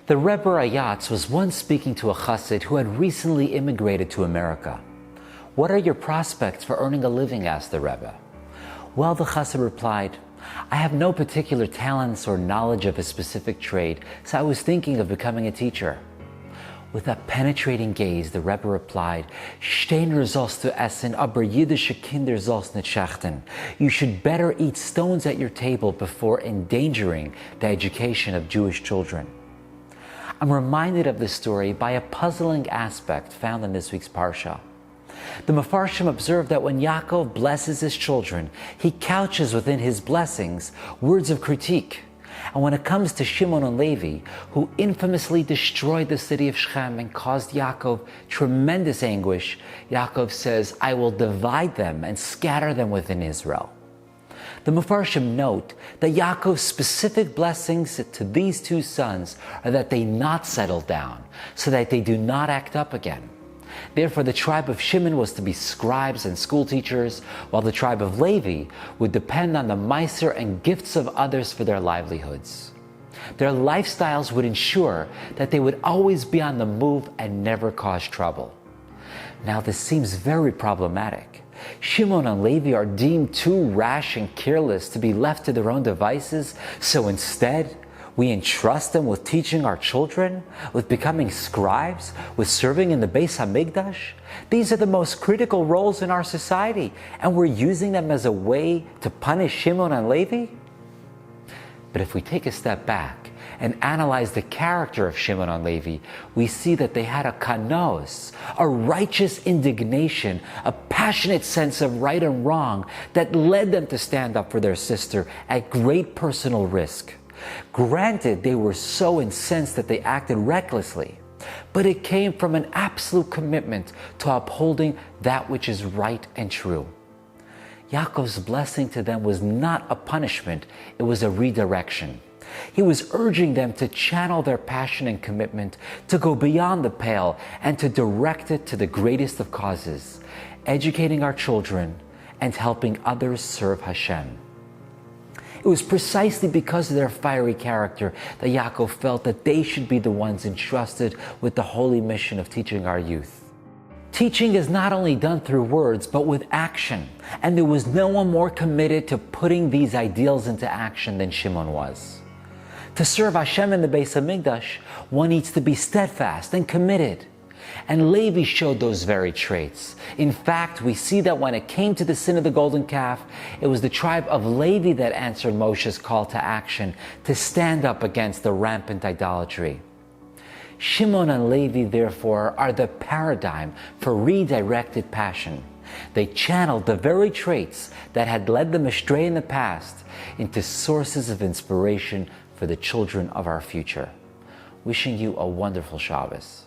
The Rebbe Rayatz was once speaking to a chassid who had recently immigrated to America. "What are your prospects for earning a living?" asked the Rebbe. Well, the chassid replied, "I have no particular talents or knowledge of a specific trade, so I was thinking of becoming a teacher." With a penetrating gaze, the Rebbe replied, "Steiner sollst du essen, aber jüdische Kinder sollst nicht schächten." You should better eat stones at your table before endangering the education of Jewish children. I'm reminded of this story by a puzzling aspect found in this week's Parshat. The Mefarshim observe that when Yaakov blesses his children, he couches within his blessings words of critique. And when it comes to Shimon and Levi, who infamously destroyed the city of Shechem and caused Yaakov tremendous anguish, Yaakov says, "I will divide them and scatter them within Israel." The Mefarshim note that Yaakov's specific blessings to these two sons are that they not settle down, so that they do not act up again. Therefore, the tribe of Shimon was to be scribes and school teachers, while the tribe of Levi would depend on the meiser and gifts of others for their livelihoods. Their lifestyles would ensure that they would always be on the move and never cause trouble. Now, this seems very problematic. Shimon and Levi are deemed too rash and careless to be left to their own devices, so instead, we entrust them with teaching our children, with becoming scribes, with serving in the Beis HaMikdash. These are the most critical roles in our society, and we're using them as a way to punish Shimon and Levi? But if we take a step back and analyze the character of Shimon and Levi, we see that they had a kanos, a righteous indignation, a passionate sense of right and wrong that led them to stand up for their sister at great personal risk. Granted, they were so incensed that they acted recklessly, but it came from an absolute commitment to upholding that which is right and true. Yaakov's blessing to them was not a punishment, it was a redirection. He was urging them to channel their passion and commitment, to go beyond the pale, and to direct it to the greatest of causes, educating our children and helping others serve Hashem. It was precisely because of their fiery character that Yaakov felt that they should be the ones entrusted with the holy mission of teaching our youth. Teaching is not only done through words, but with action. And there was no one more committed to putting these ideals into action than Shimon was. To serve Hashem in the Beis HaMikdash, one needs to be steadfast and committed. And Levi showed those very traits. In fact, we see that when it came to the sin of the golden calf, it was the tribe of Levi that answered Moshe's call to action to stand up against the rampant idolatry. Shimon and Levi, therefore, are the paradigm for redirected passion. They channeled the very traits that had led them astray in the past into sources of inspiration for the children of our future. Wishing you a wonderful Shabbos.